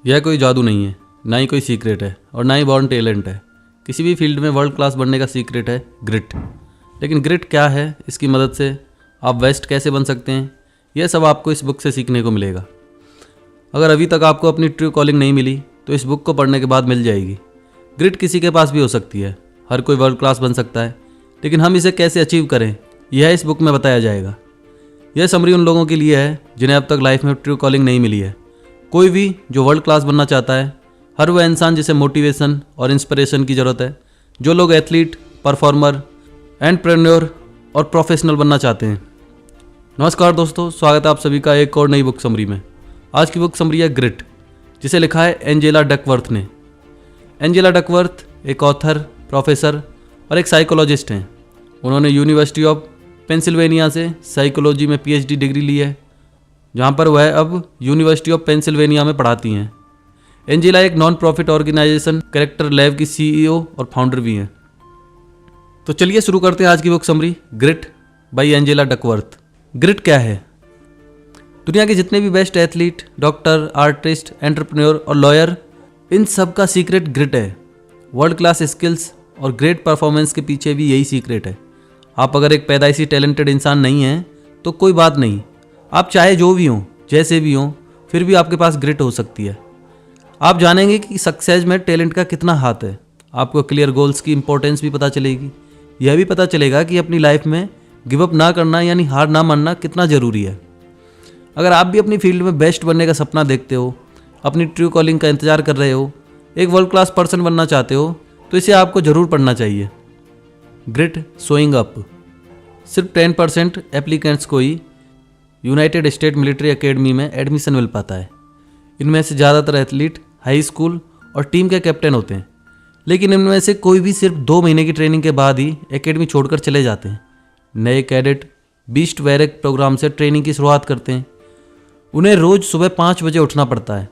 यह कोई जादू नहीं है, ना ही कोई सीक्रेट है और ना ही बॉर्न टैलेंट है। किसी भी फील्ड में वर्ल्ड क्लास बनने का सीक्रेट है ग्रिट। लेकिन ग्रिट क्या है, इसकी मदद से आप बेस्ट कैसे बन सकते हैं, यह सब आपको इस बुक से सीखने को मिलेगा। अगर अभी तक आपको अपनी ट्रू कॉलिंग नहीं मिली तो इस बुक को पढ़ने के बाद मिल जाएगी। ग्रिट किसी के पास भी हो सकती है, हर कोई वर्ल्ड क्लास बन सकता है, लेकिन हम इसे कैसे अचीव करें यह इस बुक में बताया जाएगा। यह समरी उन लोगों के लिए है जिन्हें अब तक लाइफ में ट्रू कॉलिंग नहीं मिली है। कोई भी जो वर्ल्ड क्लास बनना चाहता है, हर वह इंसान जिसे मोटिवेशन और इंस्पिरेशन की ज़रूरत है, जो लोग एथलीट, परफॉर्मर, एंटरप्रेन्योर और प्रोफेशनल बनना चाहते हैं। नमस्कार दोस्तों, स्वागत है आप सभी का एक और नई बुक समरी में। आज की बुक समरी है ग्रिट, जिसे लिखा है एंजेला डकवर्थ ने। एंजेला डकवर्थ एक ऑथर, प्रोफेसर और एक साइकोलॉजिस्ट हैं। उन्होंने यूनिवर्सिटी ऑफ पेंसिल्वेनिया से साइकोलॉजी में पीएचडी डिग्री ली है, जहाँ पर वह अब यूनिवर्सिटी ऑफ पेंसिल्वेनिया में पढ़ाती हैं। एंजेला एक non profit organisation character lab की सीईओ और फाउंडर भी हैं। तो चलिए शुरू करते हैं आज की book summary grit by Angela Duckworth. Grit क्या है? दुनिया के जितने भी best athlete, doctor, artist, entrepreneur और लॉयर, इन सब का सीक्रेट ग्रिट है। वर्ल्ड क्लास स्किल्स और ग्रेट परफॉर्मेंस के पीछे भी यही सीक्रेट है। आप अगर एक पैदाइशी टैलेंटेड इंसान नहीं हैं तो कोई बात नहीं, आप चाहे जो भी हों, जैसे भी हों, फिर भी आपके पास ग्रिट हो सकती है। आप जानेंगे कि सक्सेस में टैलेंट का कितना हाथ है। आपको क्लियर गोल्स की इंपॉर्टेंस भी पता चलेगी। यह भी पता चलेगा कि अपनी लाइफ में गिव अप ना करना यानी हार ना मानना कितना ज़रूरी है। अगर आप भी अपनी फील्ड में बेस्ट बनने का सपना देखते हो, अपनी ट्रू कॉलिंग का इंतजार कर रहे हो, एक वर्ल्ड क्लास पर्सन बनना चाहते हो, तो इसे आपको ज़रूर पढ़ना चाहिए। Grit showing up. सिर्फ 10% एप्लीकेंट्स को ही यूनाइटेड स्टेट मिलिट्री एकेडमी में एडमिशन मिल पाता है। इनमें से ज़्यादातर एथलीट हाई स्कूल और टीम के कैप्टन होते हैं, लेकिन इनमें से कोई भी सिर्फ 2 महीने की ट्रेनिंग के बाद ही एकेडमी छोड़कर चले जाते हैं। नए कैडेट बीस्ट वैरेक प्रोग्राम से ट्रेनिंग की शुरुआत करते हैं। उन्हें रोज़ सुबह 5 बजे उठना पड़ता है।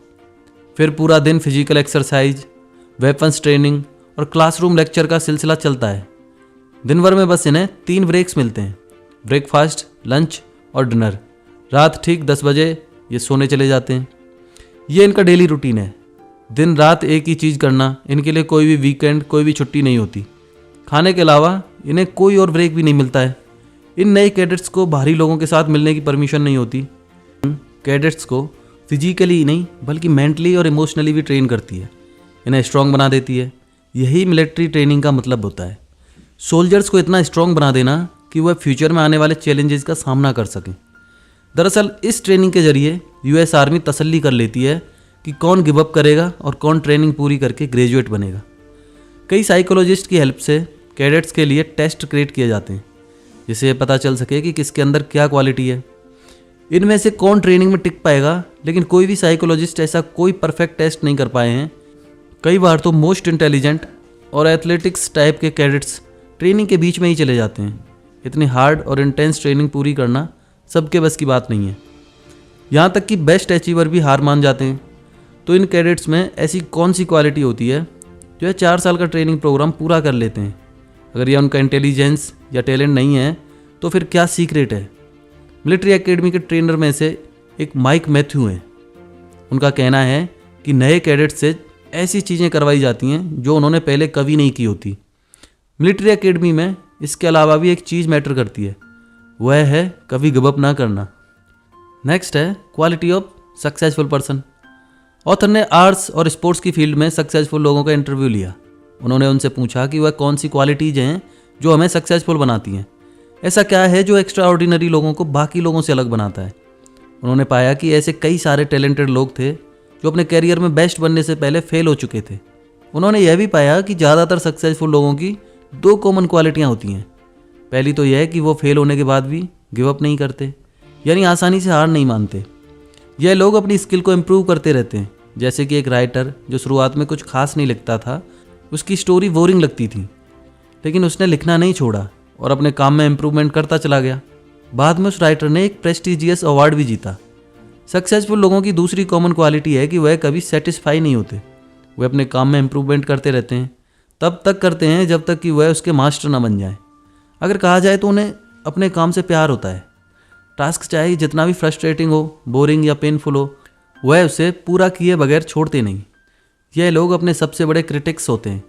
फिर पूरा दिन फिजिकल एक्सरसाइज, वेपन्स ट्रेनिंग और क्लासरूम लेक्चर का सिलसिला चलता है। दिन भर में बस इन्हें 3 ब्रेक्स मिलते हैं, ब्रेकफास्ट, लंच और डिनर। रात ठीक 10 बजे ये सोने चले जाते हैं। ये इनका डेली रूटीन है। दिन रात एक ही चीज़ करना। इनके लिए कोई भी वीकेंड, कोई भी छुट्टी नहीं होती। खाने के अलावा इन्हें कोई और ब्रेक भी नहीं मिलता है। इन नए कैडेट्स को बाहरी लोगों के साथ मिलने की परमिशन नहीं होती। कैडेट्स को फिजिकली ही नहीं बल्कि मेंटली और इमोशनली भी ट्रेन करती है, इन्हें स्ट्रांग बना देती है। यही मिलिट्री ट्रेनिंग का मतलब होता है। सोल्जर्स को इतना स्ट्रांग बना देना कि वह फ्यूचर में आने वाले चैलेंजेस का सामना कर सकें। दरअसल इस ट्रेनिंग के जरिए यूएस आर्मी तसल्ली कर लेती है कि कौन गिव अप करेगा और कौन ट्रेनिंग पूरी करके ग्रेजुएट बनेगा। कई साइकोलॉजिस्ट की हेल्प से कैडेट्स के लिए टेस्ट क्रिएट किए जाते हैं, जिससे पता चल सके कि किसके अंदर क्या क्वालिटी है। इनमें से कौन ट्रेनिंग में टिक पाएगा, लेकिन कोई भी साइकोलॉजिस्ट ऐसा कोई परफेक्ट टेस्ट नहीं कर पाए हैं। कई बार तो मोस्ट इंटेलिजेंट और एथलेटिक्स टाइप के कैडेट्स ट्रेनिंग के बीच में ही चले जाते हैं। इतनी हार्ड और इंटेंस ट्रेनिंग पूरी करना सबके बस की बात नहीं है। यहाँ तक कि बेस्ट अचीवर भी हार मान जाते हैं। तो इन कैडेट्स में ऐसी कौन सी क्वालिटी होती है जो 4 साल का ट्रेनिंग प्रोग्राम पूरा कर लेते हैं? अगर यह उनका इंटेलिजेंस या टैलेंट नहीं है तो फिर क्या सीक्रेट है? मिलिट्री एकेडमी के ट्रेनर में से एक माइक मैथ्यू हैं। उनका कहना है कि नए कैडेट से ऐसी चीज़ें करवाई जाती हैं जो उन्होंने पहले कभी नहीं की होती। मिलिट्री एकेडमी में इसके अलावा भी एक चीज़ मैटर करती है, वह है कभी गिव अप ना करना। नेक्स्ट है quality of successful person. Author ने आर्ट्स और स्पोर्ट्स की फील्ड में सक्सेसफुल लोगों का इंटरव्यू लिया। उन्होंने उनसे पूछा कि वह कौन सी क्वालिटीज़ हैं जो हमें सक्सेसफुल बनाती हैं। ऐसा क्या है जो एक्स्ट्रा ऑर्डिनरी लोगों को बाकी लोगों से अलग बनाता है? उन्होंने पाया कि ऐसे कई सारे टैलेंटेड लोग थे जो अपने करियर में बेस्ट बनने से पहले फेल हो चुके थे। उन्होंने यह भी पाया कि ज़्यादातर सक्सेसफुल लोगों की 2 कॉमन क्वालिटियाँ होती हैं। पहली तो यह है कि वो फेल होने के बाद भी गिव अप नहीं करते, यानी आसानी से हार नहीं मानते। यह लोग अपनी स्किल को इम्प्रूव करते रहते हैं। जैसे कि एक राइटर जो शुरुआत में कुछ खास नहीं लिखता था, उसकी स्टोरी बोरिंग लगती थी, लेकिन उसने लिखना नहीं छोड़ा और अपने काम में इम्प्रूवमेंट करता चला गया। बाद में उस राइटर ने एक प्रेस्टिजियस अवार्ड भी जीता। सक्सेसफुल लोगों की दूसरी कॉमन क्वालिटी है कि वह कभी सेटिस्फाई नहीं होते। वे अपने काम में इम्प्रूवमेंट करते रहते हैं, तब तक करते हैं जब तक कि वह उसके मास्टर ना बन जाए। अगर कहा जाए तो उन्हें अपने काम से प्यार होता है। टास्क चाहे जितना भी फ्रस्ट्रेटिंग हो, बोरिंग या पेनफुल हो, वह उसे पूरा किए बगैर छोड़ते नहीं। यह लोग अपने सबसे बड़े क्रिटिक्स होते हैं।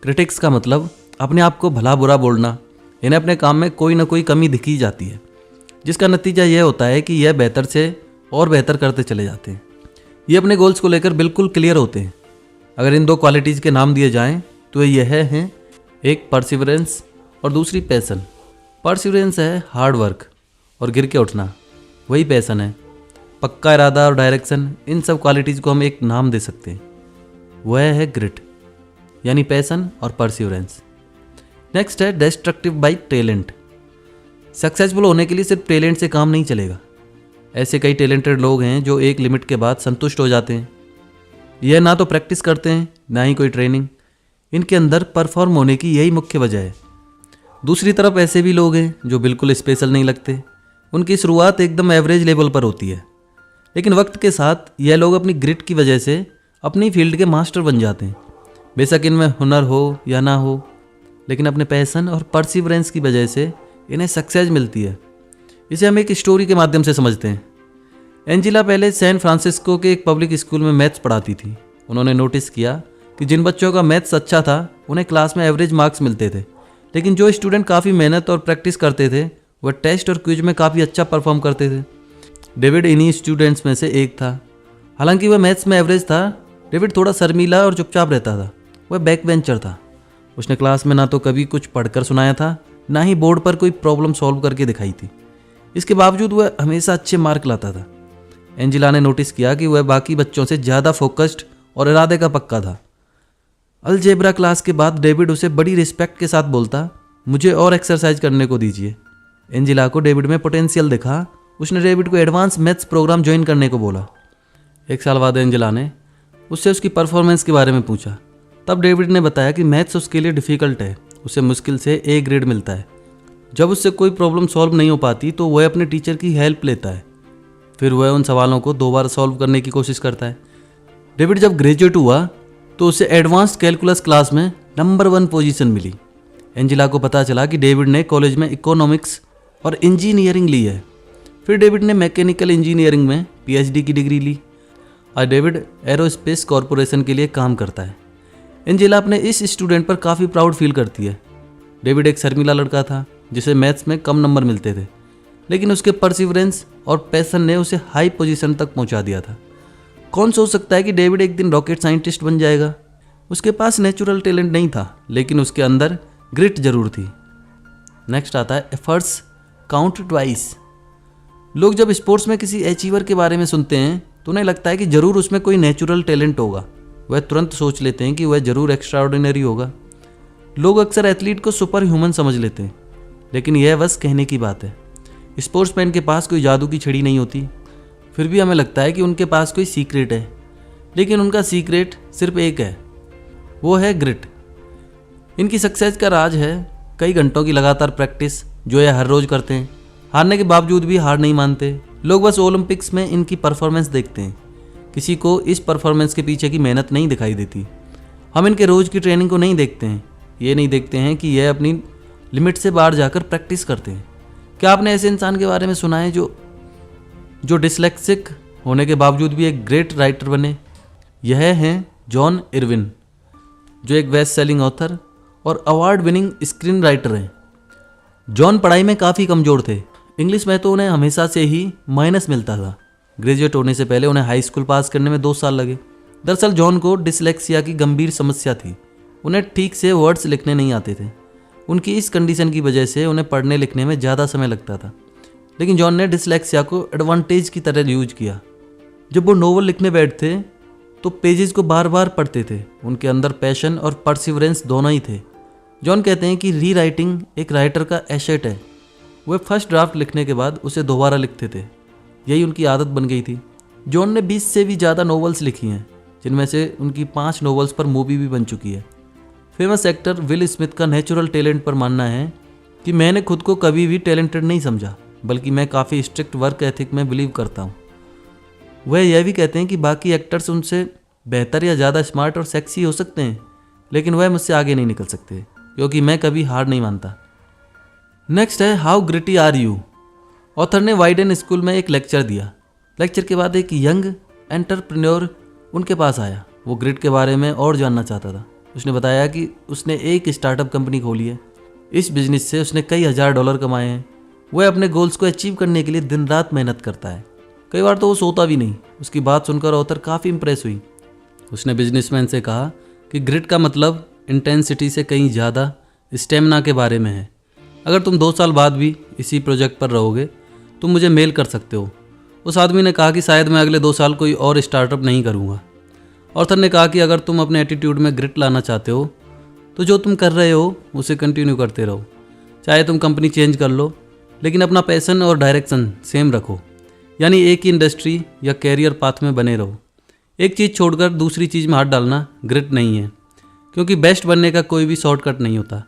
क्रिटिक्स का मतलब अपने आप को भला बुरा बोलना। इन्हें अपने काम में कोई ना कोई कमी दिखी जाती है, जिसका नतीजा यह होता है कि यह बेहतर से और बेहतर करते चले जाते हैं। ये अपने गोल्स को लेकर बिल्कुल क्लियर होते हैं। अगर इन 2 क्वालिटीज़ के नाम दिए जाएं तो यह हैं, एक परसिवरेंस और दूसरी पैसन। परसिवरेंस है हार्ड वर्क और गिर के उठना, वही पैसन है पक्का इरादा और डायरेक्शन। इन सब क्वालिटीज़ को हम एक नाम दे सकते हैं, वह है ग्रिट, यानी पैसन और परसिवरेंस। नेक्स्ट है डिस्ट्रक्टिव बाई टैलेंट। सक्सेसफुल होने के लिए सिर्फ टैलेंट से काम नहीं चलेगा। ऐसे कई टैलेंटेड लोग हैं जो एक लिमिट के बाद संतुष्ट हो जाते हैं। यह ना तो प्रैक्टिस करते हैं ना ही कोई ट्रेनिंग। इनके अंदर परफॉर्म होने की यही मुख्य वजह है। दूसरी तरफ ऐसे भी लोग हैं जो बिल्कुल स्पेशल नहीं लगते। उनकी शुरुआत एकदम एवरेज लेवल पर होती है, लेकिन वक्त के साथ यह लोग अपनी ग्रिट की वजह से अपनी फील्ड के मास्टर बन जाते हैं। बेशक इनमें हुनर हो या ना हो, लेकिन अपने पैसन और परसिवरेंस की वजह से इन्हें सक्सेस मिलती है। इसे हम एक स्टोरी के माध्यम से समझते हैं। एंजिला पहले सैन फ्रांसिस्को के एक पब्लिक स्कूल में मैथ्स पढ़ाती थी। उन्होंने नोटिस किया कि जिन बच्चों का मैथ्स अच्छा था उन्हें क्लास में एवरेज मार्क्स मिलते थे, लेकिन जो स्टूडेंट काफ़ी मेहनत और प्रैक्टिस करते थे वह टेस्ट और क्विज में काफ़ी अच्छा परफॉर्म करते थे। डेविड इन्हीं स्टूडेंट्स में से एक था। हालांकि वह मैथ्स में एवरेज था, डेविड थोड़ा शर्मीला और चुपचाप रहता था। वह बैक बेंचर था। उसने क्लास में ना तो कभी कुछ पढ़कर सुनाया था, ना ही बोर्ड पर कोई प्रॉब्लम सॉल्व करके दिखाई थी। इसके बावजूद वह हमेशा अच्छे मार्क लाता था। एंजिला ने नोटिस किया कि वह बाकी बच्चों से ज़्यादा फोकस्ड और इरादे का पक्का था। अलजेब्रा क्लास के बाद डेविड उसे बड़ी रिस्पेक्ट के साथ बोलता, मुझे और एक्सरसाइज करने को दीजिए। एंजिला को डेविड में पोटेंशियल दिखा। उसने डेविड को एडवांस मैथ्स प्रोग्राम ज्वाइन करने को बोला। 1 साल बाद एंजिला ने उससे उसकी परफॉर्मेंस के बारे में पूछा। तब डेविड ने बताया कि मैथ्स उसके लिए डिफ़िकल्ट है, उसे मुश्किल से A ग्रेड मिलता है। जब उससे कोई प्रॉब्लम सॉल्व नहीं हो पाती तो वह अपने टीचर की हेल्प लेता है। फिर वह उन सवालों को 2 बार सॉल्व करने की कोशिश करता है। डेविड जब ग्रेजुएट हुआ तो उसे एडवांस्ड कैलकुलस क्लास में नंबर 1 पोजीशन मिली। एंजिला को पता चला कि डेविड ने कॉलेज में इकोनॉमिक्स और इंजीनियरिंग ली है। फिर डेविड ने मैकेनिकल इंजीनियरिंग में PhD की डिग्री ली। आज डेविड एरोस्पेस कॉरपोरेशन के लिए काम करता है। एंजिला अपने इस स्टूडेंट पर काफ़ी प्राउड फील करती है। डेविड एक शर्मीला लड़का था जिसे मैथ्स में कम नंबर मिलते थे, लेकिन उसके परसिवरेंस और पैशन ने उसे हाई पोजीशन तक पहुंचा दिया था। कौन सोच सकता है कि डेविड एक दिन रॉकेट साइंटिस्ट बन जाएगा। उसके पास नेचुरल टैलेंट नहीं था, लेकिन उसके अंदर ग्रिट जरूर थी। नेक्स्ट आता है एफर्ट्स काउंट ट्वाइस। लोग जब स्पोर्ट्स में किसी अचीवर के बारे में सुनते हैं तो उन्हें लगता है कि जरूर उसमें कोई नेचुरल टैलेंट होगा। वह तुरंत सोच लेते हैं कि वह जरूर एक्स्ट्रा ऑर्डिनरी होगा। लोग अक्सर एथलीट को सुपर ह्यूमन समझ लेते हैं, लेकिन यह बस कहने की बात है। स्पोर्ट्समैन के पास कोई जादू की छड़ी नहीं होती। फिर भी हमें लगता है कि उनके पास कोई सीक्रेट है, लेकिन उनका सीक्रेट सिर्फ एक है, वो है ग्रिट। इनकी सक्सेस का राज है कई घंटों की लगातार प्रैक्टिस, जो यह हर रोज करते हैं। हारने के बावजूद भी हार नहीं मानते। लोग बस ओलंपिक्स में इनकी परफॉर्मेंस देखते हैं। किसी को इस परफॉर्मेंस के पीछे की मेहनत नहीं दिखाई देती। हम इनके रोज़ की ट्रेनिंग को नहीं देखते हैं। ये नहीं देखते हैं कि यह अपनी लिमिट से बाहर जाकर प्रैक्टिस करते हैं। क्या आपने ऐसे इंसान के बारे में सुना है जो डिसलेक्सिक होने के बावजूद भी एक ग्रेट राइटर बने? यह हैं जॉन इरविन, जो एक बेस्ट सेलिंग ऑथर और अवार्ड विनिंग स्क्रीन राइटर हैं। जॉन पढ़ाई में काफ़ी कमज़ोर थे। इंग्लिश में तो उन्हें हमेशा से ही माइनस मिलता था। ग्रेजुएट होने से पहले उन्हें हाई स्कूल पास करने में 2 साल लगे। दरअसल जॉन को डिसलेक्सिया की गंभीर समस्या थी। उन्हें ठीक से वर्ड्स लिखने नहीं आते थे। उनकी इस कंडीशन की वजह से उन्हें पढ़ने लिखने में ज़्यादा समय लगता था। लेकिन जॉन ने डिसलेक्सिया को एडवांटेज की तरह यूज किया। जब वो नोवेल लिखने बैठते तो पेजेस को बार बार पढ़ते थे। उनके अंदर पैशन और परसिवरेंस दोनों ही थे। जॉन कहते हैं कि री राइटिंग एक राइटर का एसेट है। वे फर्स्ट ड्राफ्ट लिखने के बाद उसे दोबारा लिखते थे। यही उनकी आदत बन गई थी। जॉन ने 20 से भी ज़्यादा नॉवेल्स लिखी हैं, जिनमें से उनकी 5 नॉवेल्स पर मूवी भी बन चुकी है। फेमस एक्टर विल स्मिथ का नेचुरल टैलेंट पर मानना है कि मैंने खुद को कभी भी टैलेंटेड नहीं समझा, बल्कि मैं काफ़ी स्ट्रिक्ट वर्क एथिक में बिलीव करता हूँ। वह यह भी कहते हैं कि बाकी एक्टर्स उनसे बेहतर या ज़्यादा स्मार्ट और सेक्सी हो सकते हैं, लेकिन वह मुझसे आगे नहीं निकल सकते, क्योंकि मैं कभी हार नहीं मानता। नेक्स्ट है how gritty are you. Author ने वाइडेन स्कूल में एक लेक्चर दिया। लेक्चर के बाद एक यंग एंटरप्रेन्योर उनके पास आया। वो ग्रिट के बारे में और जानना चाहता था। उसने बताया कि उसने एक स्टार्टअप कंपनी खोली है। इस बिजनेस से उसने कई हजार डॉलर कमाए हैं। वह अपने गोल्स को अचीव करने के लिए दिन रात मेहनत करता है। कई बार तो वो सोता भी नहीं। उसकी बात सुनकर ऑथर काफ़ी इंप्रेस हुई। उसने बिजनेसमैन से कहा कि ग्रिट का मतलब इंटेंसिटी से कहीं ज़्यादा स्टेमिना के बारे में है। अगर तुम 2 साल बाद भी इसी प्रोजेक्ट पर रहोगे तुम मुझे मेल कर सकते हो। उस आदमी ने कहा कि शायद मैं अगले 2 साल कोई और स्टार्टअप नहीं करूँगा। ऑथर ने कहा कि अगर तुम अपने एटीट्यूड में ग्रिट लाना चाहते हो तो जो तुम कर रहे हो उसे कंटिन्यू करते रहो। चाहे तुम कंपनी चेंज कर लो लेकिन अपना पैशन और डायरेक्शन सेम रखो। यानी एक ही इंडस्ट्री या कैरियर पाथ में बने रहो। एक चीज़ छोड़कर दूसरी चीज़ में हाथ डालना ग्रिट नहीं है, क्योंकि बेस्ट बनने का कोई भी शॉर्टकट नहीं होता।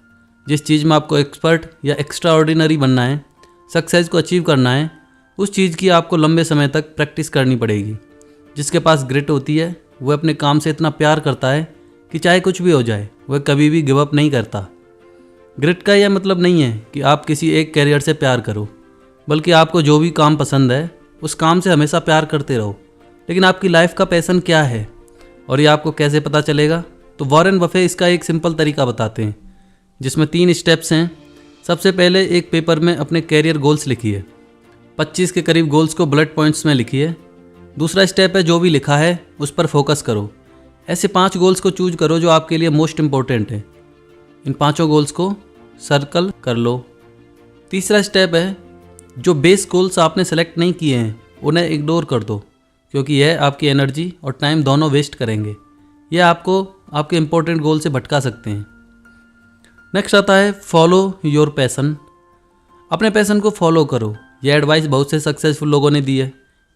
जिस चीज़ में आपको एक्सपर्ट या एक्स्ट्रा ऑर्डिनरी बनना है, सक्सेस को अचीव करना है, उस चीज़ की आपको लंबे समय तक प्रैक्टिस करनी पड़ेगी। जिसके पास ग्रिट होती है वह अपने काम से इतना प्यार करता है कि चाहे कुछ भी हो जाए वह कभी भी गिव अप नहीं करता। ग्रिट का यह मतलब नहीं है कि आप किसी एक कैरियर से प्यार करो, बल्कि आपको जो भी काम पसंद है उस काम से हमेशा प्यार करते रहो। लेकिन आपकी लाइफ का पैशन क्या है और ये आपको कैसे पता चलेगा? तो वॉरेन बफे इसका एक सिंपल तरीका बताते हैं जिसमें 3 स्टेप्स हैं। सबसे पहले एक पेपर में अपने कैरियर गोल्स लिखिए। 25 के करीब गोल्स को बुलेट पॉइंट्स में लिखिए। दूसरा स्टेप है जो भी लिखा है उस पर फोकस करो। ऐसे 5 गोल्स को चूज करो जो आपके लिए मोस्ट इंपॉर्टेंट है। इन 5 गोल्स को सर्कल कर लो। तीसरा स्टेप है जो बेस गोल्स आपने सेलेक्ट नहीं किए हैं उन्हें इग्नोर कर दो, क्योंकि यह आपकी एनर्जी और टाइम दोनों वेस्ट करेंगे। यह आपको आपके इंपॉर्टेंट गोल से भटका सकते हैं। नेक्स्ट आता है फॉलो योर पैशन। अपने पैशन को फॉलो करो। यह एडवाइस बहुत से सक्सेसफुल लोगों ने दी है।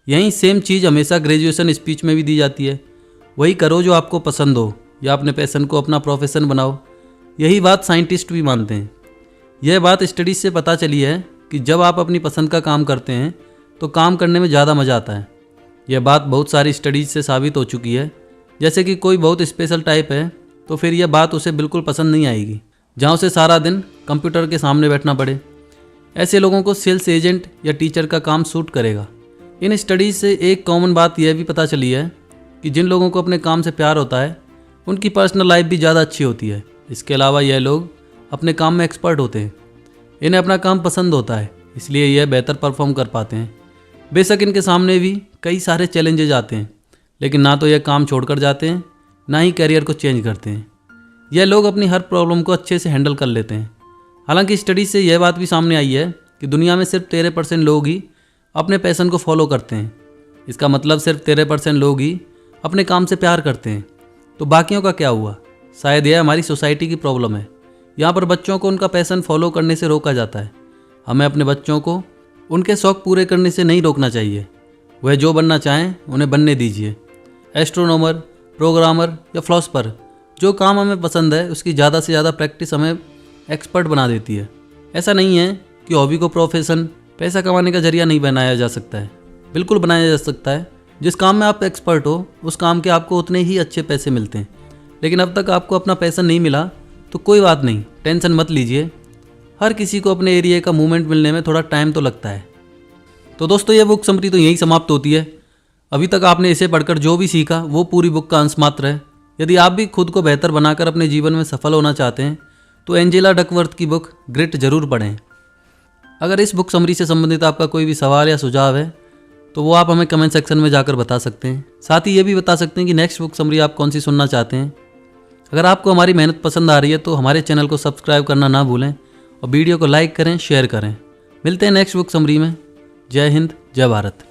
यही सेम चीज़ हमेशा ग्रेजुएशन स्पीच में भी दी जाती है। वही करो जो आपको पसंद हो या अपने पैशन को अपना प्रोफेशन बनाओ। यही बात साइंटिस्ट भी मानते हैं। यह बात स्टडीज से पता चली है कि जब आप अपनी पसंद का काम करते हैं तो काम करने में ज़्यादा मज़ा आता है। यह बात बहुत सारी स्टडीज से साबित हो चुकी है। जैसे कि कोई बहुत स्पेशल टाइप है तो फिर यह बात उसे बिल्कुल पसंद नहीं आएगी जहाँ उसे सारा दिन कंप्यूटर के सामने बैठना पड़े। ऐसे लोगों को सेल्स एजेंट या टीचर का काम सूट करेगा। इन स्टडीज से एक कॉमन बात यह भी पता चली है कि जिन लोगों को अपने काम से प्यार होता है उनकी पर्सनल लाइफ भी ज़्यादा अच्छी होती है। इसके अलावा यह लोग अपने काम में एक्सपर्ट होते हैं। इन्हें अपना काम पसंद होता है, इसलिए यह बेहतर परफॉर्म कर पाते हैं। बेशक इनके सामने भी कई सारे चैलेंजेज आते हैं, लेकिन ना तो यह काम छोड़कर जाते हैं ना ही करियर को चेंज करते हैं। यह लोग अपनी हर प्रॉब्लम को अच्छे से हैंडल कर लेते हैं। हालांकि स्टडीज से यह बात भी सामने आई है कि दुनिया में सिर्फ 13% लोग ही अपने पैशन को फॉलो करते हैं। इसका मतलब सिर्फ 13% लोग ही अपने काम से प्यार करते हैं। तो बाकियों का क्या हुआ? शायद यह हमारी सोसाइटी की प्रॉब्लम है। यहाँ पर बच्चों को उनका पैशन फॉलो करने से रोका जाता है। हमें अपने बच्चों को उनके शौक़ पूरे करने से नहीं रोकना चाहिए। वह जो बनना चाहें उन्हें बनने दीजिए। एस्ट्रोनॉमर, प्रोग्रामर या फिलोसोफर, जो काम हमें पसंद है उसकी ज़्यादा से ज़्यादा प्रैक्टिस हमें एक्सपर्ट बना देती है। ऐसा नहीं है कि हॉबी को प्रोफेशन, पैसा कमाने का जरिया नहीं बनाया जा सकता है। बिल्कुल बनाया जा सकता है। जिस काम में आप एक्सपर्ट हो उस काम के आपको उतने ही अच्छे पैसे मिलते हैं। लेकिन अब तक आपको अपना पैशन नहीं मिला तो कोई बात नहीं, टेंशन मत लीजिए। हर किसी को अपने एरिया का मूवमेंट मिलने में थोड़ा टाइम तो लगता है। तो दोस्तों ये बुक समरी तो यहीं समाप्त होती है। अभी तक आपने इसे पढ़कर जो भी सीखा वो पूरी बुक का अंश मात्र है। यदि आप भी खुद को बेहतर बनाकर अपने जीवन में सफल होना चाहते हैं तो एंजेला डकवर्थ की बुक ग्रिट जरूर पढ़ें। अगर इस बुक समरी से संबंधित आपका कोई भी सवाल या सुझाव है तो वो आप हमें कमेंट सेक्शन में जाकर बता सकते हैं। साथ ही ये भी बता सकते हैं कि नेक्स्ट बुक समरी आप कौन सी सुनना चाहते हैं। अगर आपको हमारी मेहनत पसंद आ रही है तो हमारे चैनल को सब्सक्राइब करना ना भूलें और वीडियो को लाइक करें, शेयर करें। मिलते हैं नेक्स्ट बुक समरी में। जय हिंद, जय भारत।